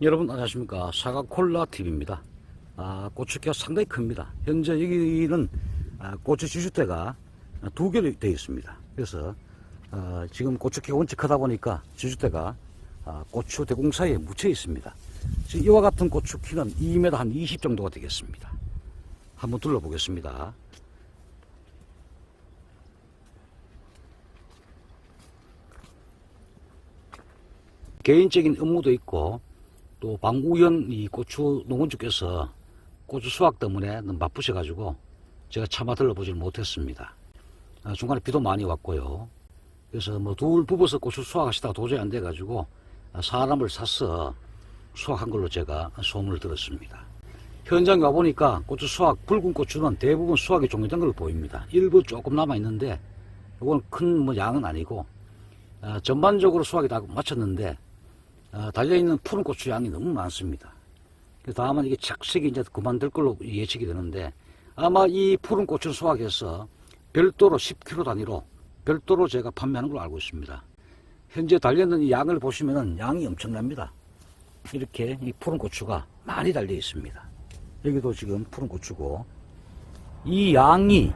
여러분 안녕하십니까. 사과콜라TV입니다. 고추키가 상당히 큽니다. 현재 여기는 고추 지주대가 두 개로 되어 있습니다. 그래서 지금 고추키가 원체 크다 보니까 지주대가 고추 대공 사이에 묻혀 있습니다. 지금 이와 같은 고추키는 2m 한 20 정도가 되겠습니다. 한번 둘러보겠습니다. 개인적인 업무도 있고 또 방우현 이 고추 농원주께서 고추 수확 때문에 너무 바쁘셔가지고 제가 차마 들러보질 못했습니다. 중간에 비도 많이 왔고요. 그래서 뭐 둘 부부서 고추 수확하시다가 도저히 안 돼가지고 사람을 사서 수확한 걸로 제가 소문을 들었습니다. 현장에 와보니까 고추 수확, 붉은 고추는 대부분 수확이 종료된 걸로 보입니다. 일부 조금 남아있는데 이건 큰 뭐 양은 아니고 전반적으로 수확이 다 마쳤는데 달려있는 푸른 고추 양이 너무 많습니다. 다만 이게 착색이 이제 그만될 걸로 예측이 되는데 아마 이 푸른 고추를 수확해서 별도로 10kg 단위로 별도로 제가 판매하는 걸로 알고 있습니다. 현재 달려있는 이 양을 보시면은 양이 엄청납니다. 이렇게 이 푸른 고추가 많이 달려 있습니다. 여기도 지금 푸른 고추고 이 양이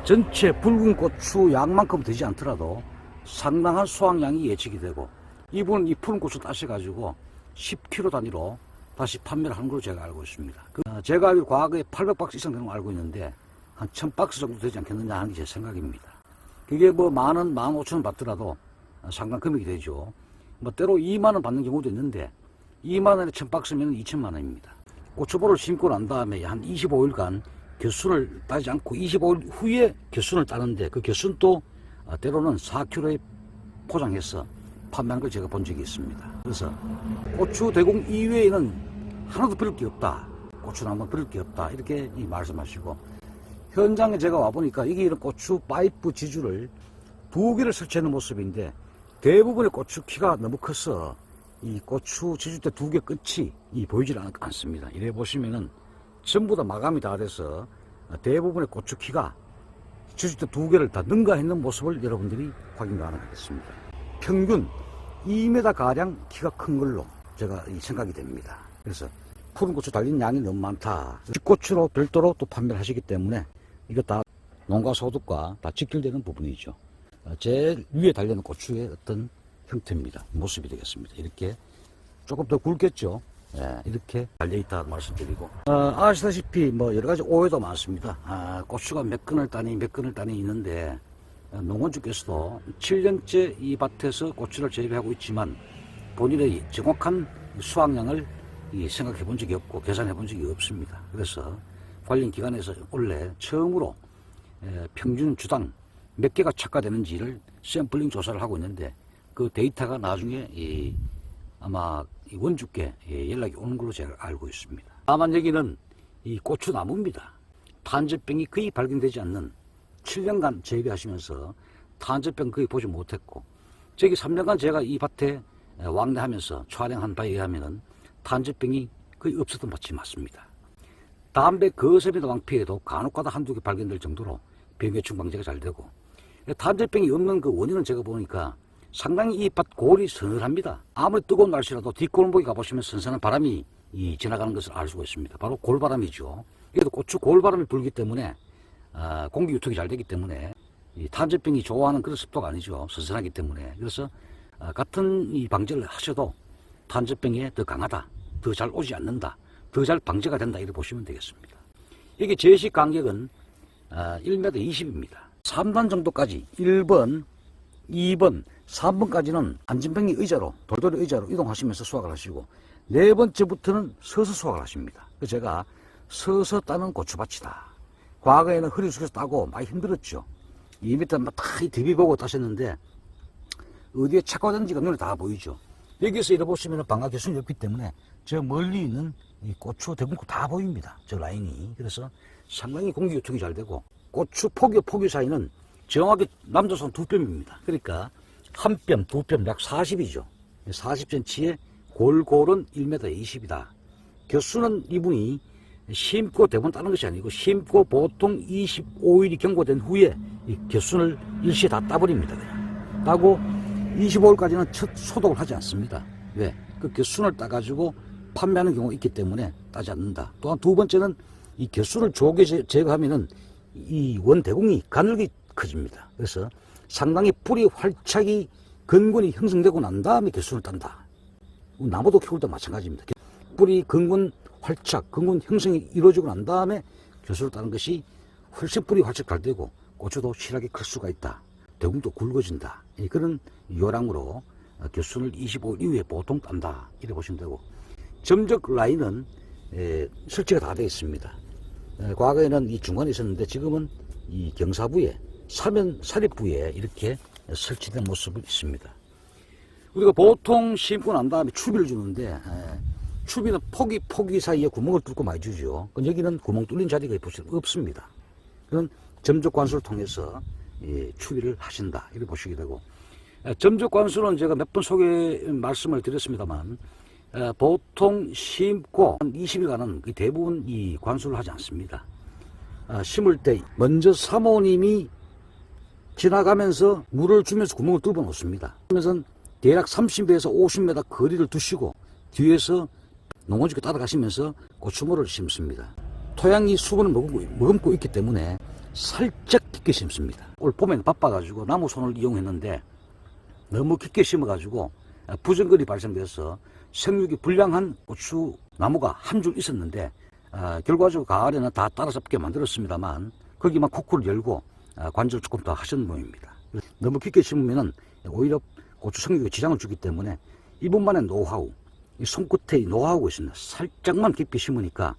전체 붉은 고추 양만큼 되지 않더라도 상당한 수확량이 예측이 되고 이분은 이 푸른 고추 따셔가지고 10kg 단위로 다시 판매를 하는 걸로 제가 알고 있습니다. 제가 알기로 과거에 800박스 이상 되는 걸 알고 있는데 한 1000박스 정도 되지 않겠느냐 하는 게 제 생각입니다. 그게 뭐 10,000원, 15,000원 받더라도 상당 금액이 되죠. 뭐 때로 2만원 받는 경우도 있는데 2만원에 1000박스면 2천만원입니다. 고추볼을 심고 난 다음에 한 25일간 겨순을 따지 않고 25일 후에 겨순을 따는데 그 겨순도 때로는 4kg에 포장해서 판매하는 걸 제가 본 적이 있습니다. 그래서 고추 대공 이외에는 하나도 버릴 게 없다. 고추나무 버릴 게 없다. 이렇게 말씀하시고 현장에 제가 와보니까 여기 이런 고추 파이프 지주를 2개를 설치하는 모습인데 대부분의 고추 키가 너무 커서 이 고추 지주대 2개 끝이 보이질 않습니다. 이래 보시면은 전부 다 마감이 다 돼서 대부분의 고추 키가 지주대 2개를 다 능가했는 모습을 여러분들이 확인 가능하겠습니다. 평균 2m가량 키가 큰 걸로 제가 생각이 됩니다. 그래서 푸른 고추 달린 양이 너무 많다. 집고추로 별도로 또 판매를 하시기 때문에 이거 다 농가 소득과 다 직결되는 부분이죠. 제일 위에 달려있는 고추의 어떤 형태입니다. 모습이 되겠습니다. 이렇게 조금 더 굵겠죠. 예, 이렇게 달려있다 말씀드리고 아시다시피 뭐 여러가지 오해도 많습니다. 고추가 몇 근을 따니 있는데 농원주께서도 7년째 이 밭에서 고추를 재배하고 있지만 본인의 정확한 수확량을 생각해 본 적이 없고 계산해 본 적이 없습니다. 그래서 관련 기관에서 원래 처음으로 평균 주당 몇 개가 착과되는지를 샘플링 조사를 하고 있는데 그 데이터가 나중에 아마 원주께 연락이 오는 걸로 제가 알고 있습니다. 다만 여기는 이 고추나무입니다. 탄저병이 거의 발견되지 않는 7년간 재배하시면서 탄저병 거의 보지 못했고 저기 3년간 제가 이 밭에 왕래하면서 촬영한 바에 의하면 탄저병이 거의 없었던 밭이 맞습니다. 담배 거세미나 왕피에도 간혹가다 한두 개 발견될 정도로 병해충 방제가 잘 되고 탄저병이 없는 그 원인은 제가 보니까 상당히 이 밭 골이 서늘합니다. 아무리 뜨거운 날씨라도 뒷골목에 가보시면 선선한 바람이 지나가는 것을 알 수가 있습니다. 바로 골바람이죠. 그래도 고추 골바람이 불기 때문에 공기 유통이 잘 되기 때문에 이 탄저병이 좋아하는 그런 습도가 아니죠. 선선하기 때문에. 그래서 같은 이 방제를 하셔도 탄저병에 더 강하다, 더 잘 오지 않는다, 더 잘 방제가 된다 이렇게 보시면 되겠습니다. 여기 제식 간격은 1m 20입니다. 3단 정도까지 1번, 2번, 3번까지는 안진뱅이 의자로 돌돌이 의자로 이동하시면서 수확을 하시고 4번째부터는 서서 수확을 하십니다. 그래서 제가 서서 따는 고추밭이다. 과거에는 허리 숙여서 따고 많이 힘들었죠. 2m 막 다 대비 보고 따셨는데 어디에 착과된지가 눈에 다 보이죠. 여기서 이렇게 보시면 방학 개순이 없기 때문에 저 멀리 있는 이 고추 대군고 다 보입니다. 저 라인이. 그래서 상당히 공기 유통이 잘 되고 고추 포교 사이는 정확히 남자 손 2뼘입니다. 그러니까 한 뼘, 2뼘 약 40이죠. 40cm에 골골은 1m 20이다. 겨수는 이분이 심고 대본 따는 것이 아니고 심고 보통 25일이 경과된 후에 이 겨순을 일시에 다 따버립니다. 그냥 따고 25일까지는 첫 소독을 하지 않습니다. 왜? 그 개순을 따가지고 판매하는 경우가 있기 때문에 따지 않는다. 또한 두 번째는 이 개순을 조개 제거하면은 이 원대궁이 가늘게 커집니다. 그래서 상당히 뿌리 활착이 근근이 형성되고 난 다음에 개순을 딴다. 나무도 키울 때 마찬가지입니다. 뿌리 근근 활착, 근근 형성이 이루어지고 난 다음에 개순을 따는 것이 훨씬 뿌리 활착 잘 되고 고추도 실하게 클 수가 있다. 대궁도 굵어진다. 그런 요랑으로 개순을 25일 이후에 보통 딴다. 이렇게 보시면 되고, 점적 라인은 설치가 다 되어 있습니다. 과거에는 이 중간에 있었는데 지금은 이 경사부에 사립부에 이렇게 설치된 모습이 있습니다. 우리가 보통 심고 난 다음에 추비를 주는데 추비는 포기 사이에 구멍을 뚫고 많이 주죠. 여기는 구멍 뚫린 자리가 없습니다. 그런 점적 관수를 통해서 추비를 하신다 이렇게 보시게 되고, 점적 관수는 제가 몇 번 말씀을 드렸습니다만 보통 심고 한 20일간은 대부분 이 관수를 하지 않습니다. 심을 때 먼저 사모님이 지나가면서 물을 주면서 구멍을 뚫어 놓습니다. 그러면서 대략 30에서 50m 거리를 두시고 뒤에서 농원주께 따라가시면서 고추모를 심습니다. 토양이 수분을 머금고 있기 때문에 살짝 깊게 심습니다. 올 봄에는 바빠가지고 나무손을 이용했는데 너무 깊게 심어가지고 부정거리 발생돼서 생육이 불량한 고추 나무가 한 줄 있었는데 결과적으로 가을에는 다 따라잡게 만들었습니다만 거기만 코크를 열고 관절을 조금 더 하신 모양입니다. 너무 깊게 심으면 오히려 고추 생육에 지장을 주기 때문에 이분만의 노하우, 이 손끝에 노하우가 있습니다. 살짝만 깊게 심으니까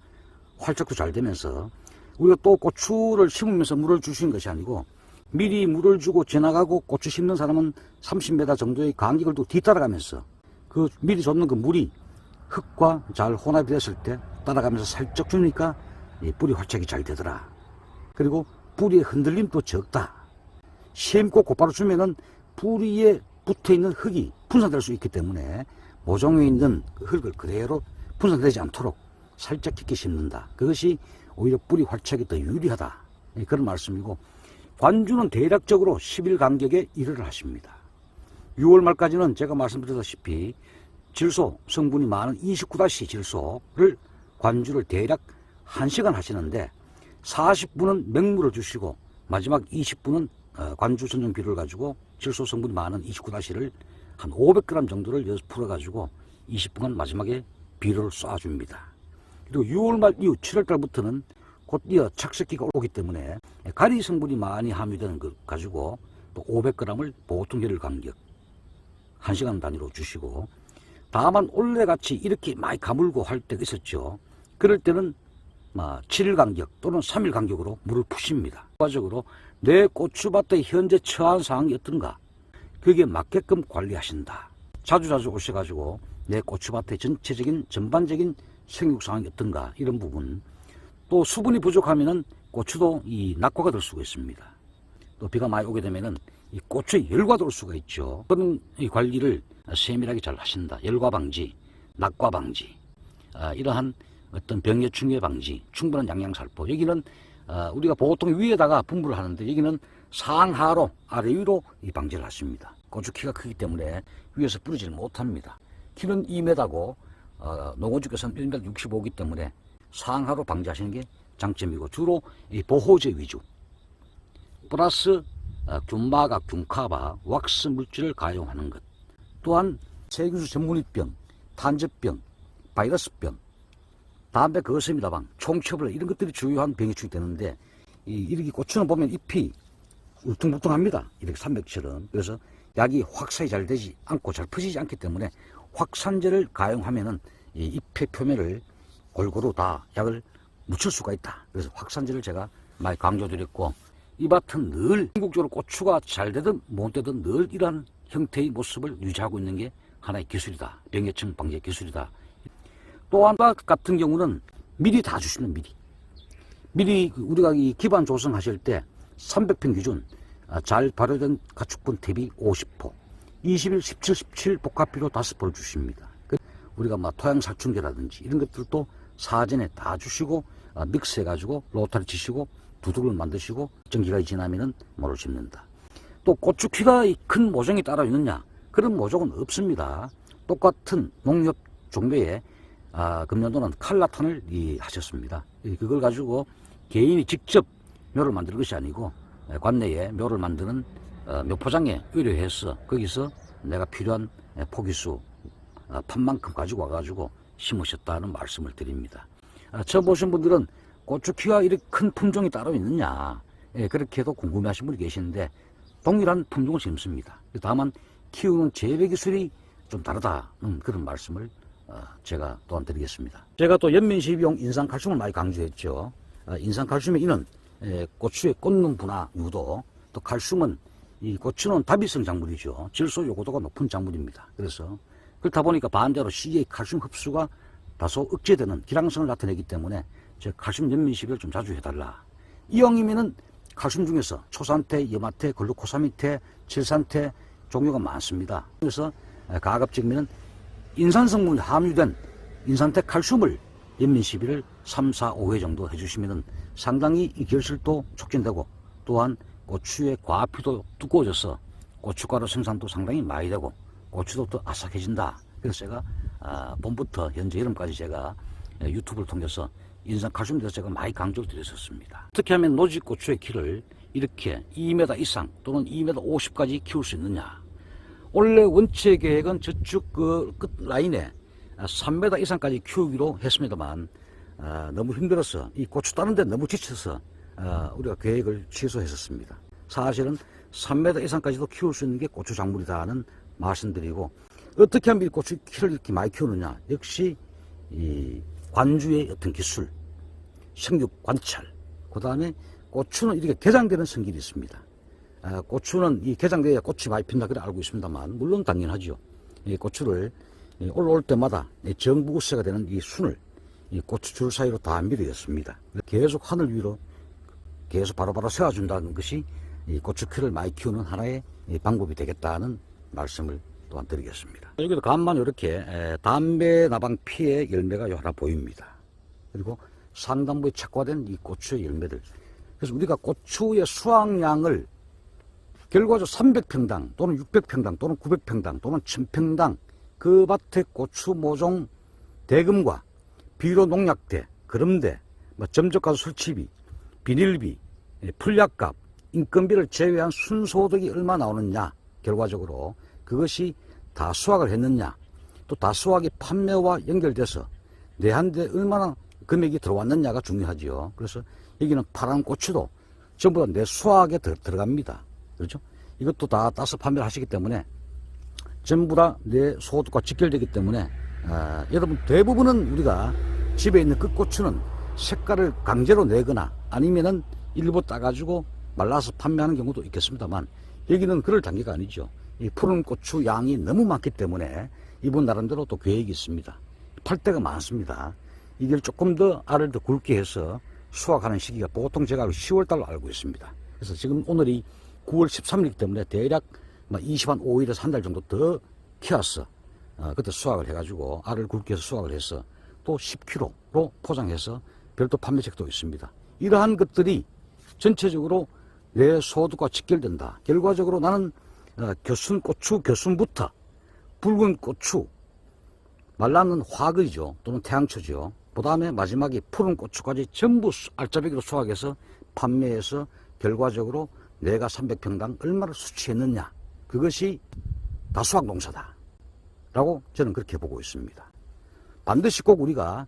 활착도 잘 되면서 우리가 또 고추를 심으면서 물을 주시는 것이 아니고 미리 물을 주고 지나가고 고추 심는 사람은 30m 정도의 간격을 두고 뒤따라가면서 그 미리 줬는 그 물이 흙과 잘 혼합이 됐을 때 따라가면서 살짝 주니까 뿌리 활착이 잘 되더라. 그리고 뿌리의 흔들림도 적다. 심고 곧바로 주면은 뿌리에 붙어있는 흙이 분산될 수 있기 때문에 모종에 있는 그 흙을 그대로 분산되지 않도록 살짝 깊게 심는다. 그것이 오히려 뿌리 활착이 더 유리하다. 그런 말씀이고, 관주는 대략적으로 10일 간격에 1회를 하십니다. 6월 말까지는 제가 말씀드렸다시피 질소 성분이 많은 29- 질소를 관주를 대략 1시간 하시는데 40분은 맹물을 주시고 마지막 20분은 관주 전용 비료를 가지고 질소 성분이 많은 29-를 한 500g 정도를 여기서 풀어가지고 20분간 마지막에 비료를 쏴줍니다. 그리고 6월 말 이후 7월 달부터는 곧 이어 착색기가 오기 때문에 가리 성분이 많이 함유되는 것 가지고 또 500g을 보통 열흘 간격 1시간 단위로 주시고, 다만 올해같이 이렇게 많이 가물고 할 때가 있었죠. 그럴 때는 7일 간격 또는 3일 간격으로 물을 푸십니다. 결과적으로 내 고추밭의 현재 처한 상황이 어떤가, 거기에 맞게끔 관리하신다. 자주자주 오셔가지고 내 고추밭의 전반적인 생육 상황이 어떤가, 이런 부분. 또 수분이 부족하면은 고추도 이 낙과가 될 수가 있습니다. 또 비가 많이 오게 되면은 이 고추에 열과도 올 수가 있죠. 그런 이 관리를 세밀하게 잘 하신다. 열과 방지, 낙과 방지, 이러한 어떤 병의 충해 방지, 충분한 양양살포. 여기는 우리가 보통 위에다가 분부를 하는데 여기는 상하로 아래 위로 이 방지를 하십니다. 고추 키가 크기 때문에 위에서 뿌리지를 못합니다. 키는 2m고 농어주께서는 1m 65이기 때문에 상하로 방지하시는 게 장점이고, 주로 이 보호제 위주 플러스 균마각, 균카바, 왁스 물질을 가용하는 것, 또한 세균수 전문이병, 탄저병, 바이러스병, 담배 거스미다방, 총처벌, 이런 것들이 주요한 병이 출되는데 이렇게 고추는 보면 잎이 울퉁불퉁합니다. 이렇게 산맥처럼. 그래서 약이 확산이 잘 되지 않고 잘 퍼지지 않기 때문에 확산제를 가용하면은 이 잎의 표면을 골고루 다 약을 묻힐 수가 있다. 그래서 확산제를 제가 많이 강조드렸고, 이 밭은 늘 전국적으로 고추가 잘 되든 못 되든 늘 이러한 형태의 모습을 유지하고 있는 게 하나의 기술이다. 병해충 방제 기술이다. 또 한 밭 같은 경우는 미리 다 주시는 미리 우리가 이 기반 조성하실 때 300평 기준 잘 발효된 가축분 대비 50포, 21, 17, 17 복합비료 5포를 주십니다. 우리가 토양 살충제라든지 이런 것들도 사전에 다 주시고 믹스해가지고 로타리 치시고 두둑을 만드시고 정기가 지나면은 모를 심는다. 또 고추 키가 큰 모종이 따로 있느냐, 그런 모종은 없습니다. 똑같은 농협 종묘에 금년도는 칼라탄을 하셨습니다. 그걸 가지고 개인이 직접 묘를 만드는 것이 아니고 관내에 묘를 만드는 묘포장에 의뢰해서 거기서 내가 필요한 포기수 판만큼 가지고 와가지고 심으셨다는 말씀을 드립니다. 처음 보신 분들은 고추 키와 이렇게 큰 품종이 따로 있느냐, 그렇게도 궁금해하시는 분이 계시는데 동일한 품종을 심습니다. 다만 키우는 재배 기술이 좀 다르다는 그런 말씀을 제가 또한 드리겠습니다. 제가 또 연면시비용 인산칼슘을 많이 강조했죠. 인산칼슘의 이는 고추의 꽃눈 분화 유도, 또 칼슘은 이 고추는 다비성 작물이죠. 질소 요구도가 높은 작물입니다. 그래서 그렇다 보니까 반대로 시기의 칼슘 흡수가 다소 억제되는 기량성을 나타내기 때문에 칼슘 연면시비를 좀 자주 해달라. 이왕이면은 칼슘 중에서 초산태, 염화태, 글루코사민태, 질산태 종류가 많습니다. 그래서 가급적이면 인산 성분이 함유된 인산태 칼슘을 연면시비를 3, 4, 5회 정도 해주시면 상당히 이 결실도 촉진되고 또한 고추의 과피도 두꺼워져서 고춧가루 생산도 상당히 많이 되고 고추도 더 아삭해진다. 그래서 제가 봄부터 현재 여름까지 제가 유튜브를 통해서 인산칼슘에 대해서 제가 많이 강조를 드렸었습니다. 어떻게 하면 노지고추의 키를 이렇게 2m 이상 또는 2m 50까지 키울 수 있느냐. 원래 원체 계획은 저쪽 그 끝 라인에 3m 이상까지 키우기로 했습니다만 너무 힘들어서 이 고추 따는 데 너무 지쳐서 우리가 계획을 취소했었습니다. 사실은 3m 이상까지도 키울 수 있는 게 고추 작물이다는 말씀드리고, 어떻게 하면 이 고추 키를 이렇게 많이 키우느냐. 역시 이 관주의 어떤 기술, 생육 관찰, 그 다음에 고추는 이렇게 개장되는 성질이 있습니다. 고추는 이 개장돼야 꽃이 많이 핀다 그래 알고 있습니다만, 물론 당연하죠. 이 고추를 올라올 때마다 정부세가 되는 이 순을 이 고추줄 사이로 다 밀어였습니다. 계속 하늘 위로 계속 바로바로 세워준다는 것이 이 고추키를 많이 키우는 하나의 방법이 되겠다는 말씀을 또한 드리겠습니다. 여기도 간만 이렇게 담배 나방 피의 열매가 하나 보입니다. 그리고 상단부에 착화된 이 고추의 열매들. 그래서 우리가 고추의 수확량을 결과적으로 300평당 또는 600평당 또는 900평당 또는 1000평당 그 밭의 고추 모종 대금과 비료 농약대, 거름대, 점적가수 설치비, 비닐비, 풀약값, 인건비를 제외한 순소득이 얼마 나오느냐, 결과적으로 그것이 다 수확을 했느냐, 또 다 수확이 판매와 연결돼서 내한테 얼마나 금액이 들어왔느냐가 중요하지요. 그래서 여기는 파란 고추도 전부 다 내 수확에 들어갑니다. 그렇죠? 이것도 다 따서 판매를 하시기 때문에 전부 다 내 소득과 직결되기 때문에 여러분 대부분은 우리가 집에 있는 그 고추는 색깔을 강제로 내거나 아니면은 일부 따가지고 말라서 판매하는 경우도 있겠습니다만, 여기는 그럴 단계가 아니죠. 이 푸른 고추 양이 너무 많기 때문에 이분 나름대로 또 계획이 있습니다. 팔 때가 많습니다. 이걸 조금 더 알을 더 굵게 해서 수확하는 시기가 보통 제가 10월달로 알고 있습니다. 그래서 지금 오늘이 9월 13일이기 때문에 대략 25일에서 한 달 정도 더 키웠어. 그때 수확을 해가지고 알을 굵게 해서 수확을 해서 또 10kg로 포장해서 별도 판매책도 있습니다. 이러한 것들이 전체적으로 내 소득과 직결된다. 결과적으로 나는 겨순 고추 겨순부터 붉은 고추, 말랐는 화거이죠. 또는 태양초죠. 그 다음에 마지막에 푸른 고추까지 전부 알짜배기로 수확해서 판매해서 결과적으로 내가 300평당 얼마를 수취했느냐. 그것이 다 수확 농사다. 라고 저는 그렇게 보고 있습니다. 반드시 꼭 우리가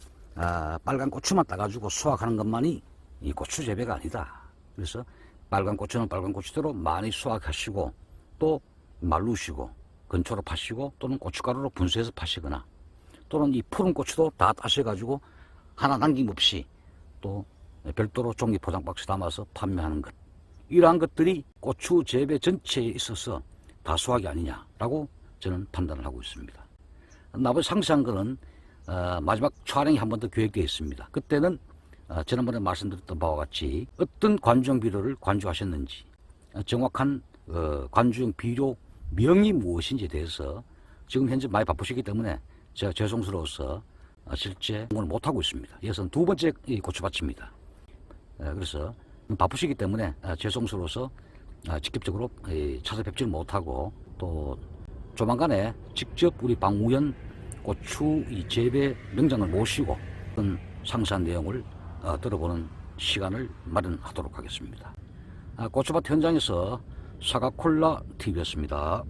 빨간 고추만 따가지고 수확하는 것만이 이 고추 재배가 아니다. 그래서 빨간 고추는 빨간 고추대로 많이 수확하시고 또 말르시고 건초로 파시고 또는 고춧가루로 분쇄해서 파시거나 또는 이 푸른 고추도 다 따셔가지고 하나 남김없이 또 별도로 종이 포장 박스 담아서 판매하는 것. 이러한 것들이 고추 재배 전체에 있어서 다 수확이 아니냐라고 저는 판단을 하고 있습니다. 나머지 상세한 거는 마지막 촬영이 한 번 더 계획되어 있습니다. 그때는 지난번에 말씀드렸던 바와 같이 어떤 관주용 비료를 관주하셨는지 정확한 관주용 비료 명이 무엇인지에 대해서 지금 현재 많이 바쁘시기 때문에 제가 죄송스러워서 실제 오늘 못하고 있습니다. 이것은 두 번째 고추밭입니다. 그래서 바쁘시기 때문에 죄송스러워서 직접적으로 찾아뵙지를 못하고 또 조만간에 직접 우리 방우현 고추 이 재배 명장을 모시고 어떤 상세한 내용을 들어보는 시간을 마련하도록 하겠습니다. 고추밭 현장에서 사과콜라 TV였습니다.